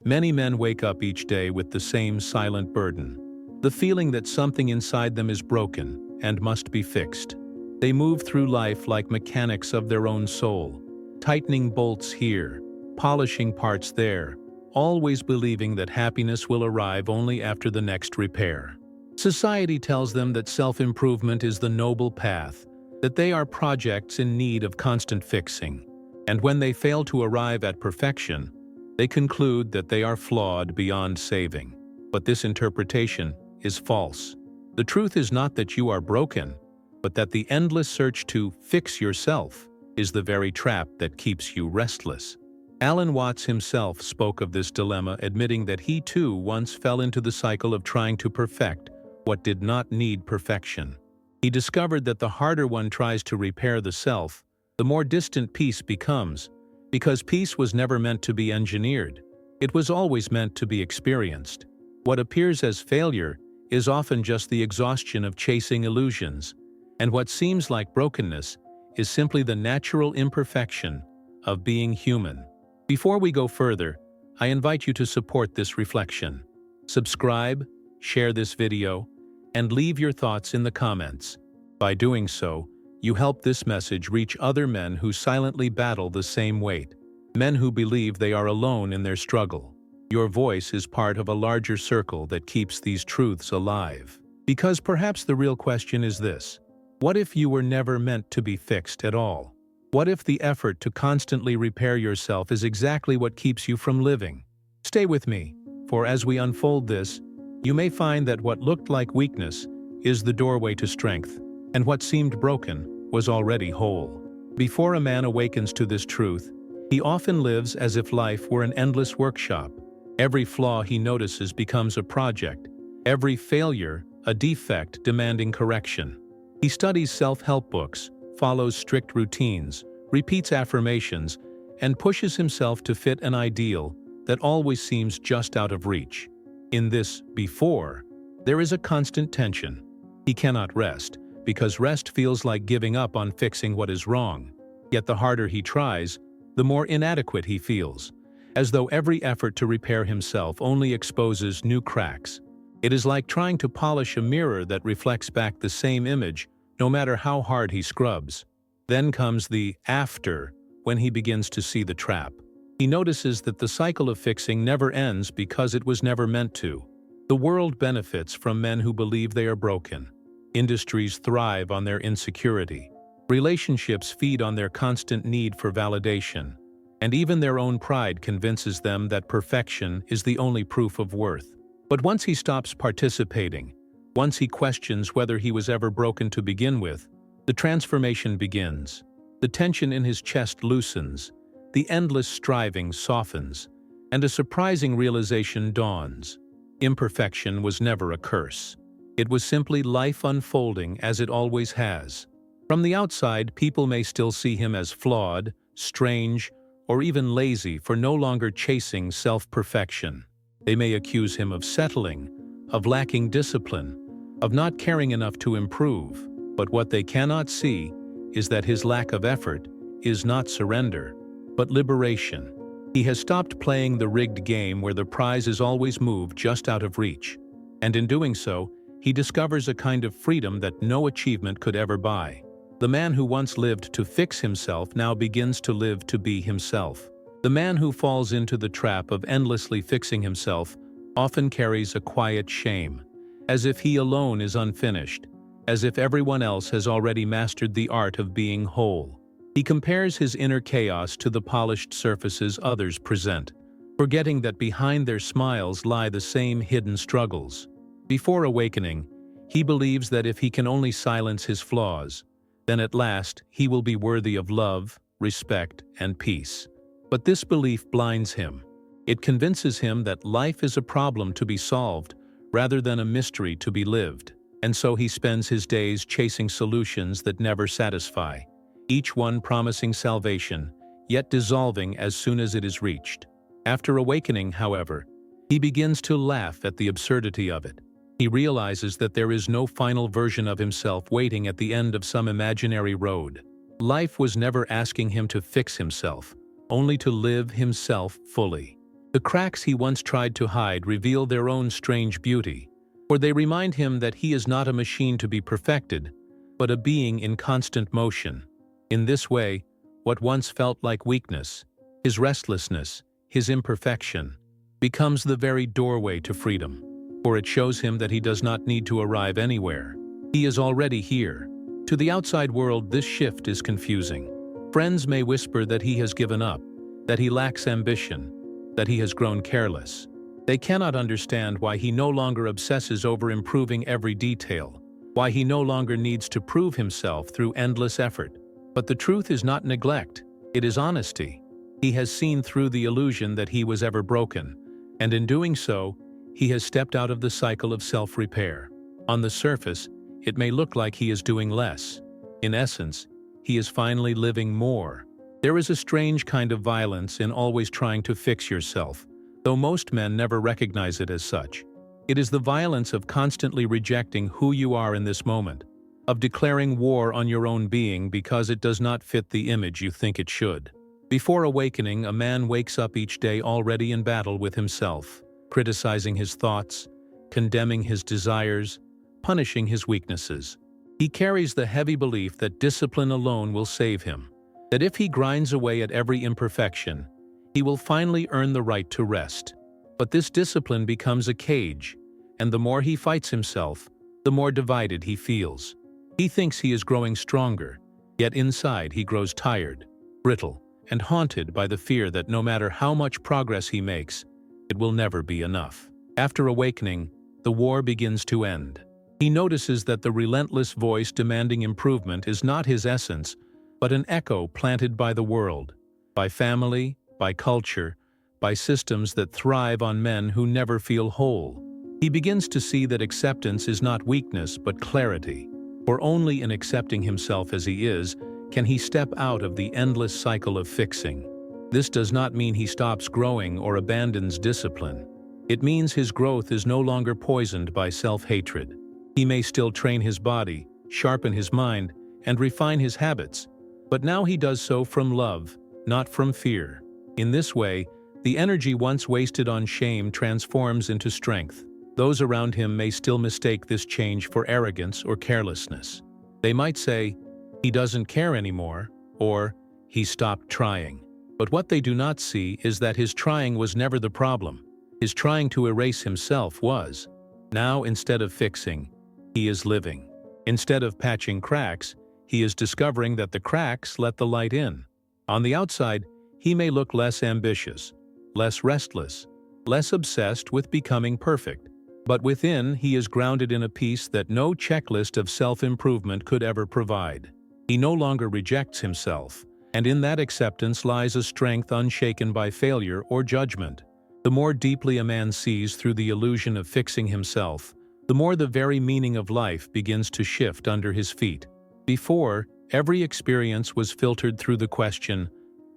Many men wake up each day with the same silent burden, the feeling that something inside them is broken and must be fixed. They move through life like mechanics of their own soul, tightening bolts here, polishing parts there, always believing that happiness will arrive only after the next repair. Society tells them that self-improvement is the noble path, that they are projects in need of constant fixing, and when they fail to arrive at perfection, they conclude that they are flawed beyond saving. But this interpretation is false. The truth is not that you are broken, but that the endless search to fix yourself is the very trap that keeps you restless. Alan Watts himself spoke of this dilemma, admitting that he too once fell into the cycle of trying to perfect what did not need perfection. He discovered that the harder one tries to repair the self, the more distant peace becomes, because peace was never meant to be engineered. It was always meant to be experienced. What appears as failure is often just the exhaustion of chasing illusions, and what seems like brokenness is simply the natural imperfection of being human. Before we go further, I invite you to support this reflection. Subscribe, share this video, and leave your thoughts in the comments. By doing so, you help this message reach other men who silently battle the same weight, men who believe they are alone in their struggle. Your voice is part of a larger circle that keeps these truths alive. Because perhaps the real question is this: what if you were never meant to be fixed at all? What if the effort to constantly repair yourself is exactly what keeps you from living? Stay with me, for as we unfold this, you may find that what looked like weakness is the doorway to strength, and what seemed broken was already whole. Before a man awakens to this truth, he often lives as if life were an endless workshop. Every flaw he notices becomes a project, every failure a defect demanding correction. He studies self-help books, follows strict routines, repeats affirmations, and pushes himself to fit an ideal that always seems just out of reach. In this before, there is a constant tension. He cannot rest, because rest feels like giving up on fixing what is wrong. Yet the harder he tries, the more inadequate he feels, as though every effort to repair himself only exposes new cracks. It is like trying to polish a mirror that reflects back the same image, no matter how hard he scrubs. Then comes the after, when he begins to see the trap. He notices that the cycle of fixing never ends because it was never meant to. The world benefits from men who believe they are broken. Industries thrive on their insecurity. Relationships feed on their constant need for validation. And even their own pride convinces them that perfection is the only proof of worth. But once he stops participating, once he questions whether he was ever broken to begin with, the transformation begins. The tension in his chest loosens, the endless striving softens, and a surprising realization dawns. Imperfection was never a curse. It was simply life unfolding as it always has. From the outside, people may still see him as flawed, strange, or even lazy for no longer chasing self-perfection. They may accuse him of settling, of lacking discipline, of not caring enough to improve. But what they cannot see is that his lack of effort is not surrender, but liberation. He has stopped playing the rigged game where the prize is always moved just out of reach. And in doing so, he discovers a kind of freedom that no achievement could ever buy. The man who once lived to fix himself now begins to live to be himself. The man who falls into the trap of endlessly fixing himself often carries a quiet shame, as if he alone is unfinished, as if everyone else has already mastered the art of being whole. He compares his inner chaos to the polished surfaces others present, forgetting that behind their smiles lie the same hidden struggles. Before awakening, he believes that if he can only silence his flaws, then at last he will be worthy of love, respect, and peace. But this belief blinds him. It convinces him that life is a problem to be solved rather than a mystery to be lived. And so he spends his days chasing solutions that never satisfy, each one promising salvation, yet dissolving as soon as it is reached. After awakening, however, he begins to laugh at the absurdity of it. He realizes that there is no final version of himself waiting at the end of some imaginary road. Life was never asking him to fix himself, only to live himself fully. The cracks he once tried to hide reveal their own strange beauty, for they remind him that he is not a machine to be perfected, but a being in constant motion. In this way, what once felt like weakness, his restlessness, his imperfection, becomes the very doorway to freedom, for it shows him that he does not need to arrive anywhere. He is already here. To the outside world, this shift is confusing. Friends may whisper that he has given up, that he lacks ambition, that he has grown careless. They cannot understand why he no longer obsesses over improving every detail, why he no longer needs to prove himself through endless effort. But the truth is not neglect, it is honesty. He has seen through the illusion that he was ever broken, and in doing so, he has stepped out of the cycle of self-repair. On the surface, it may look like he is doing less. In essence, he is finally living more. There is a strange kind of violence in always trying to fix yourself, though most men never recognize it as such. It is the violence of constantly rejecting who you are in this moment, of declaring war on your own being because it does not fit the image you think it should. Before awakening, a man wakes up each day already in battle with himself, criticizing his thoughts, condemning his desires, punishing his weaknesses. He carries the heavy belief that discipline alone will save him, that if he grinds away at every imperfection, he will finally earn the right to rest. But this discipline becomes a cage, and the more he fights himself, the more divided he feels. He thinks he is growing stronger, yet inside he grows tired, brittle, and haunted by the fear that no matter how much progress he makes, it will never be enough. After awakening, the war begins to end. He notices that the relentless voice demanding improvement is not his essence, but an echo planted by the world, by family, by culture, by systems that thrive on men who never feel whole. He begins to see that acceptance is not weakness but clarity, for only in accepting himself as he is can he step out of the endless cycle of fixing. This does not mean he stops growing or abandons discipline. It means his growth is no longer poisoned by self-hatred. He may still train his body, sharpen his mind, and refine his habits, but now he does so from love, not from fear. In this way, the energy once wasted on shame transforms into strength. Those around him may still mistake this change for arrogance or carelessness. They might say, "He doesn't care anymore," or "He stopped trying." But what they do not see is that his trying was never the problem. His trying to erase himself was. Now, instead of fixing, he is living. Instead of patching cracks, he is discovering that the cracks let the light in. On the outside, he may look less ambitious, less restless, less obsessed with becoming perfect. But within, he is grounded in a peace that no checklist of self-improvement could ever provide. He no longer rejects himself, and in that acceptance lies a strength unshaken by failure or judgment. The more deeply a man sees through the illusion of fixing himself, the more the very meaning of life begins to shift under his feet. Before, every experience was filtered through the question,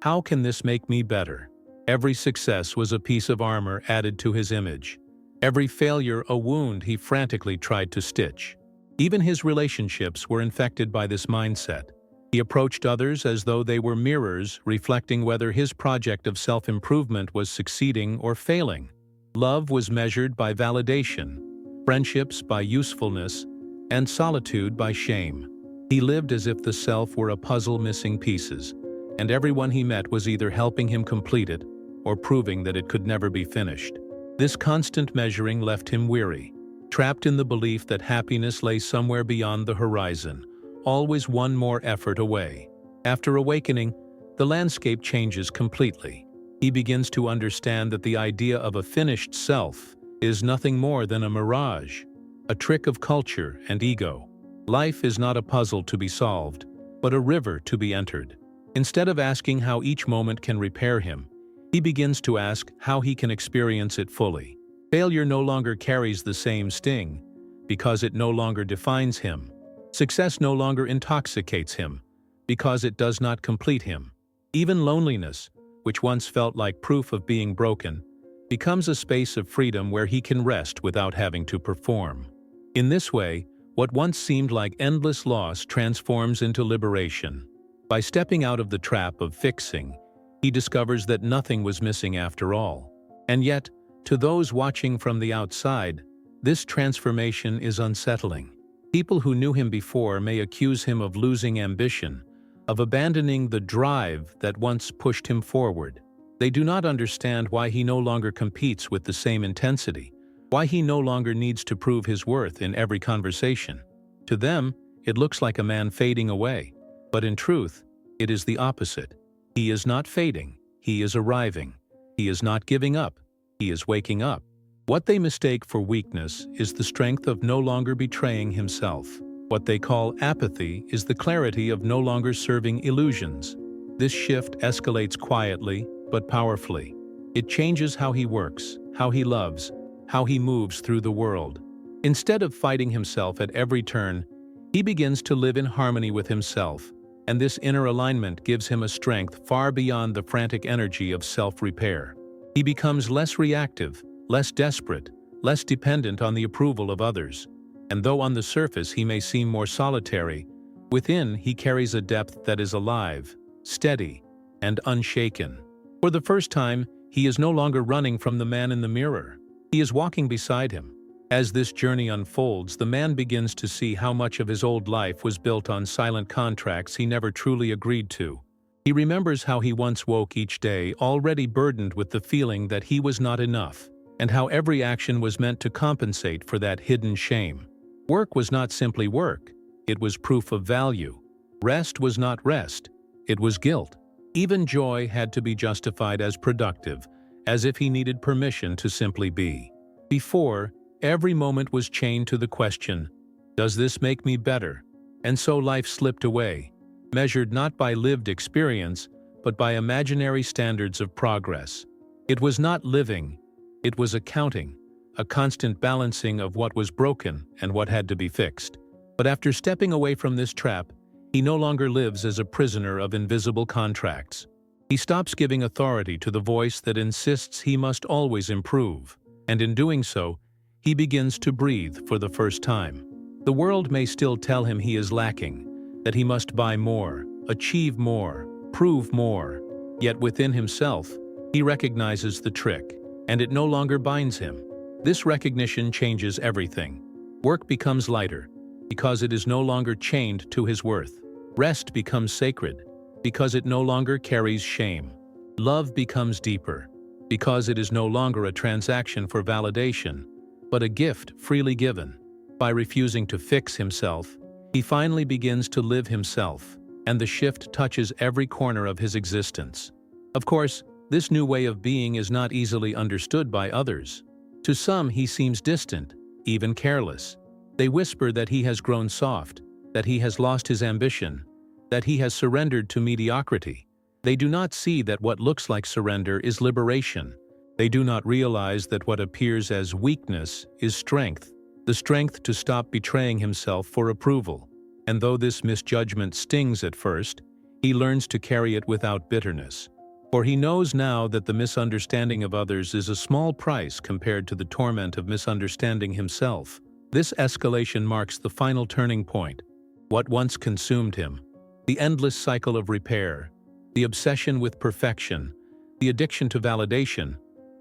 "How can this make me better?" Every success was a piece of armor added to his image. Every failure a wound he frantically tried to stitch. Even his relationships were infected by this mindset. He approached others as though they were mirrors reflecting whether his project of self-improvement was succeeding or failing. Love was measured by validation, friendships by usefulness, and solitude by shame. He lived as if the self were a puzzle missing pieces, and everyone he met was either helping him complete it or proving that it could never be finished. This constant measuring left him weary, trapped in the belief that happiness lay somewhere beyond the horizon, always one more effort away. After awakening, the landscape changes completely. He begins to understand that the idea of a finished self is nothing more than a mirage, a trick of culture and ego. Life is not a puzzle to be solved, but a river to be entered. Instead of asking how each moment can repair him, he begins to ask how he can experience it fully. Failure no longer carries the same sting, because it no longer defines him. Success no longer intoxicates him, because it does not complete him. Even loneliness, which once felt like proof of being broken, becomes a space of freedom where he can rest without having to perform. In this way, what once seemed like endless loss transforms into liberation. By stepping out of the trap of fixing, he discovers that nothing was missing after all. And yet, to those watching from the outside, this transformation is unsettling. People who knew him before may accuse him of losing ambition, of abandoning the drive that once pushed him forward. They do not understand why he no longer competes with the same intensity, why he no longer needs to prove his worth in every conversation. To them, it looks like a man fading away, but in truth, it is the opposite. He is not fading, he is arriving. He is not giving up, he is waking up. What they mistake for weakness is the strength of no longer betraying himself. What they call apathy is the clarity of no longer serving illusions. This shift escalates quietly, but powerfully. It changes how he works, how he loves, how he moves through the world. Instead of fighting himself at every turn, he begins to live in harmony with himself, and this inner alignment gives him a strength far beyond the frantic energy of self-repair. He becomes less reactive, less desperate, less dependent on the approval of others. And though on the surface he may seem more solitary, within he carries a depth that is alive, steady, and unshaken. For the first time, he is no longer running from the man in the mirror. He is walking beside him. As this journey unfolds, the man begins to see how much of his old life was built on silent contracts he never truly agreed to. He remembers how he once woke each day already burdened with the feeling that he was not enough, and how every action was meant to compensate for that hidden shame. Work was not simply work, it was proof of value. Rest was not rest, it was guilt. Even joy had to be justified as productive, as if he needed permission to simply be. Before, every moment was chained to the question, does this make me better? And so life slipped away, measured not by lived experience, but by imaginary standards of progress. It was not living, it was accounting, a constant balancing of what was broken and what had to be fixed. But after stepping away from this trap, he no longer lives as a prisoner of invisible contracts. He stops giving authority to the voice that insists he must always improve, and in doing so, he begins to breathe for the first time. The world may still tell him he is lacking, that he must buy more, achieve more, prove more. Yet within himself, he recognizes the trick, and it no longer binds him. This recognition changes everything. Work becomes lighter, because it is no longer chained to his worth. Rest becomes sacred, because it no longer carries shame. Love becomes deeper, because it is no longer a transaction for validation, but a gift freely given. By refusing to fix himself, he finally begins to live himself, and the shift touches every corner of his existence. Of course, this new way of being is not easily understood by others. To some, he seems distant, even careless. They whisper that he has grown soft, that he has lost his ambition, that he has surrendered to mediocrity. They do not see that what looks like surrender is liberation. They do not realize that what appears as weakness is strength, the strength to stop betraying himself for approval. And though this misjudgment stings at first, he learns to carry it without bitterness. For he knows now that the misunderstanding of others is a small price compared to the torment of misunderstanding himself. This escalation marks the final turning point. What once consumed him, the endless cycle of repair, the obsession with perfection, the addiction to validation,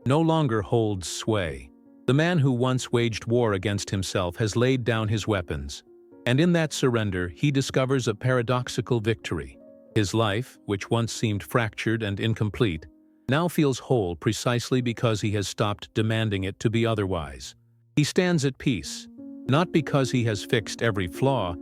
no longer holds sway. The man who once waged war against himself has laid down his weapons, and in that surrender he discovers a paradoxical victory. His life, which once seemed fractured and incomplete, now feels whole precisely because he has stopped demanding it to be otherwise. He stands at peace, not because he has fixed every flaw,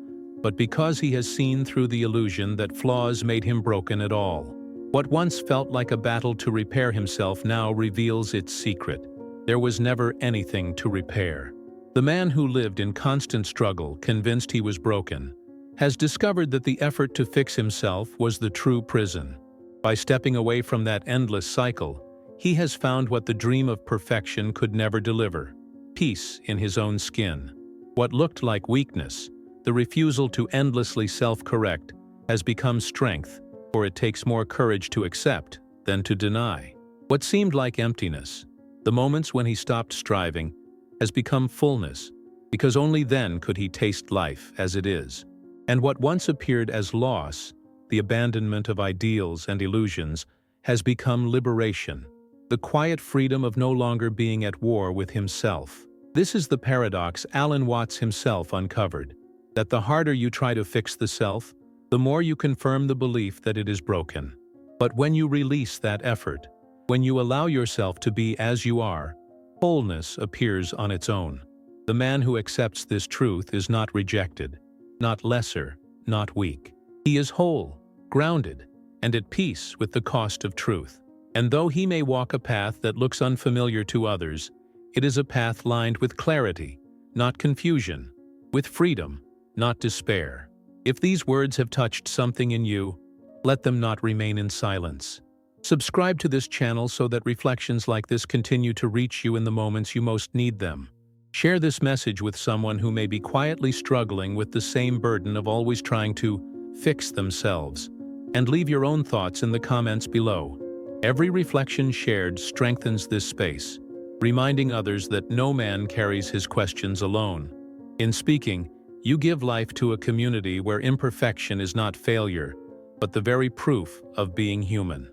but because he has seen through the illusion that flaws made him broken at all. What once felt like a battle to repair himself now reveals its secret. There was never anything to repair. The man who lived in constant struggle, convinced he was broken, has discovered that the effort to fix himself was the true prison. By stepping away from that endless cycle, he has found what the dream of perfection could never deliver: peace in his own skin. What looked like weakness, the refusal to endlessly self-correct, has become strength, for it takes more courage to accept than to deny. What seemed like emptiness, the moments when he stopped striving, has become fullness, because only then could he taste life as it is. And what once appeared as loss, the abandonment of ideals and illusions, has become liberation. the quiet freedom of no longer being at war with himself. This is the paradox Alan Watts himself uncovered, that the harder you try to fix the self, the more you confirm the belief that it is broken. But when you release that effort, when you allow yourself to be as you are, wholeness appears on its own. The man who accepts this truth is not rejected, not lesser, not weak. He is whole, grounded, and at peace with the cost of truth. And though he may walk a path that looks unfamiliar to others, it is a path lined with clarity, not confusion, with freedom, not despair. If these words have touched something in you, let them not remain in silence. Subscribe to this channel so that reflections like this continue to reach you in the moments you most need them. Share this message with someone who may be quietly struggling with the same burden of always trying to fix themselves. And leave your own thoughts in the comments below. Every reflection shared strengthens this space, reminding others that no man carries his questions alone. In speaking, you give life to a community where imperfection is not failure, but the very proof of being human.